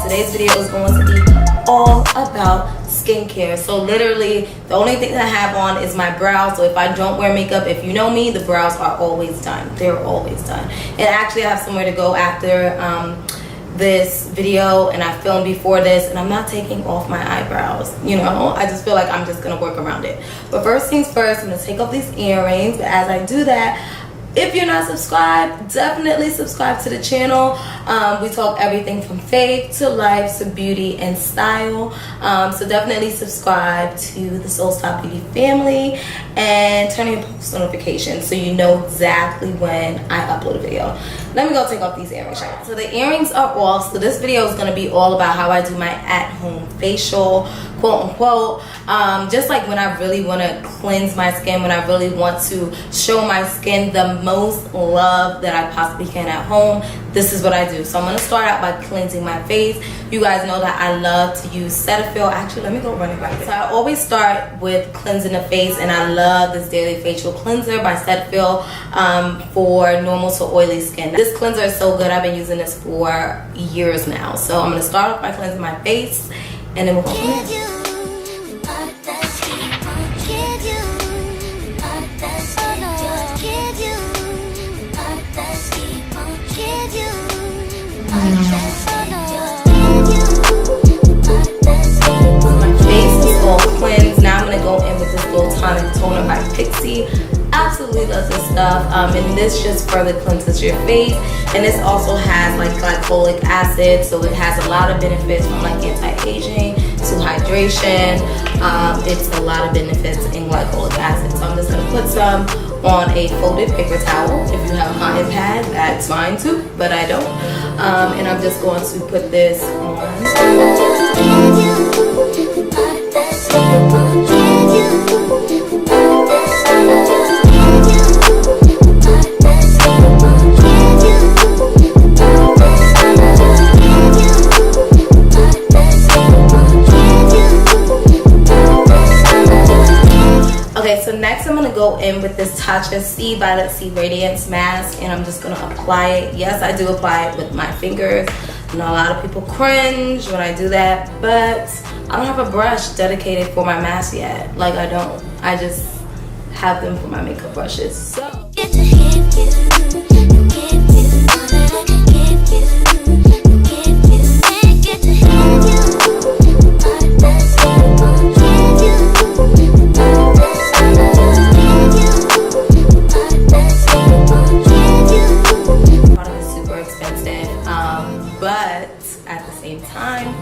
today's video is going to be all about skincare. So literally the only thing that I have on is my brows. So if I don't wear makeup, if you know me, the brows are always done. They're always done. And actually I have somewhere to go after this video, and I filmed before this, and I'm not taking off my eyebrows. You know, I just feel like I'm just gonna work around it. But first things first, I'm gonna take off these earrings. But as I do that, if you're not subscribed, definitely subscribe to the channel. We talk everything from faith to life to beauty and style. So definitely subscribe to the Soul Style Beauty family and turn on your post notifications so you know exactly when I upload a video. Let me go take off these earrings. So the earrings are off. So this video is going to be all about how I do my at-home facial, quote unquote. Just like when I really want to cleanse my skin, when I really want to show my skin the most love that I possibly can at home, this is what I do. So I'm going to start out by cleansing my face. You guys know that I love to use Cetaphil. Actually, let me go run it right there. So I always start with cleansing the face, and I love this daily facial cleanser by Cetaphil for normal to oily skin. This cleanser is so good. I've been using this for years now. So I'm going to start off by cleansing my face, and then we'll go from there. Cleanse. Now I'm gonna go in with this little tonic toner by Pixie. Absolutely love this stuff, and this just further cleanses your face. And this also has like glycolic acid, so it has a lot of benefits from like anti-aging to hydration. It's a lot of benefits in glycolic acid. So I'm just gonna put some on a folded paper towel. If you have a cotton pad, that's fine too, but I don't. And I'm just going to put this on. Okay, so next I'm gonna go in with this Tatcha C Violet C Radiance Mask, and I'm just gonna apply it. Yes, I do apply it with my fingers. I know a lot of people cringe when I do that, but I don't have a brush dedicated for my mask yet. Like, I don't. I just have them for my makeup brushes. So. But at the same time,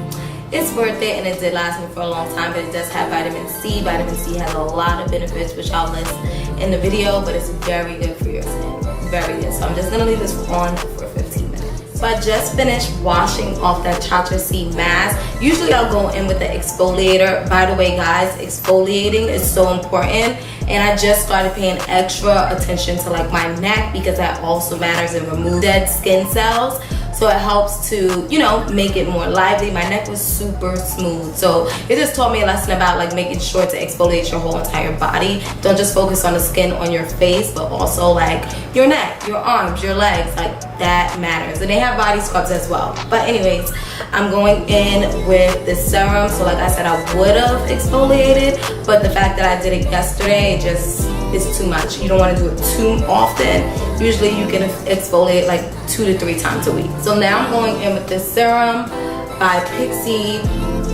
it's worth it, and it did last me for a long time. But it does have vitamin C. Vitamin C has a lot of benefits, which I'll list in the video, but it's very good for your skin. Very good. So I'm just gonna leave this on for 15 minutes. So I just finished washing off that Tatcha C mask. Usually I'll go in with the exfoliator. By the way, guys, exfoliating is so important. And I just started paying extra attention to like my neck, because that also matters and removes dead skin cells. So it helps to, you know, make it more lively. My neck was super smooth. So it just taught me a lesson about like making sure to exfoliate your whole entire body. Don't just focus on the skin on your face, but also like your neck, your arms, your legs. Like, that matters. And they have body scrubs as well. But anyways, I'm going in with this serum. So like I said, I would have exfoliated, but the fact that I did it yesterday, it just is too much. You don't want to do it too often. Usually you can exfoliate like 2 to 3 times a week. So now I'm going in with this serum by Pixie.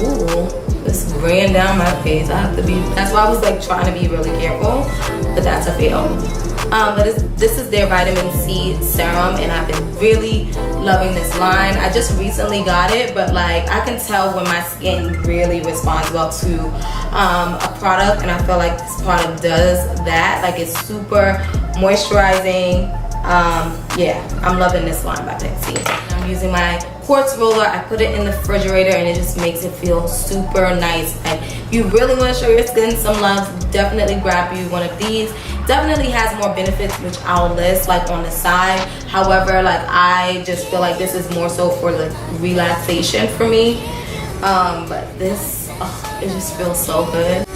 Ooh, this ran down my face. I have to be, that's why I was like trying to be really careful, but that's a fail. But this is their vitamin C serum, and I've been really loving this line. I just recently got it, but like I can tell when my skin really responds well to a product, and I feel like this product does that. Like, it's super moisturizing. Yeah, I'm loving this line by Pixie. I'm using my quartz roller. I put it in the refrigerator, and it just makes it feel super nice. Like, you really want to show your skin some love, definitely grab you one of these. Definitely has more benefits, which I'll list like on the side. However, like, I just feel like this is more so for the relaxation for me. But this, it just feels so good.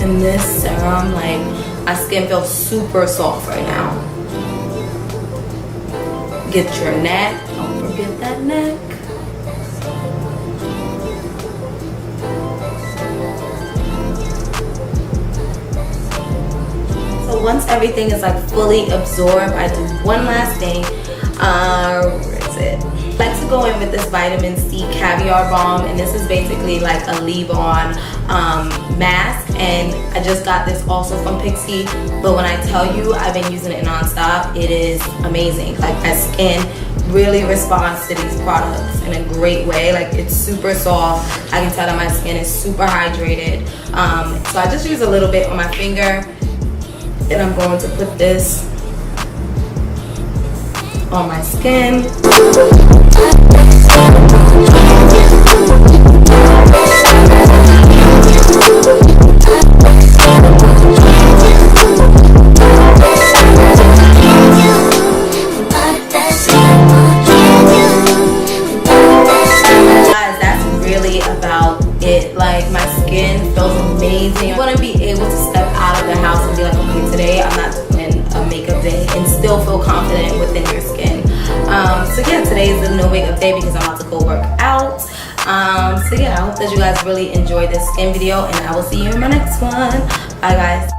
And this serum, like, my skin feels super soft right now. Get your neck, don't forget that neck. So once everything is like fully absorbed, I do one last thing. Where is it? I like to go in with this vitamin C caviar balm, and this is basically like a leave-on mask, and I just got this also from Pixie, but when I tell you I've been using it non-stop, it is amazing. Like, my skin really responds to these products in a great way. Like, it's super soft. I can tell that my skin is super hydrated. So I just use a little bit on my finger, and I'm going to put this on my skin. Like, my skin feels amazing. You want to be able to step out of the house and be like, okay, today I'm not doing a makeup day, and still feel confident within your skin. So yeah, today is the no makeup day because I'm about to go work out. So yeah, I hope that you guys really enjoyed this skin video, and I will see you in my next one. Bye guys.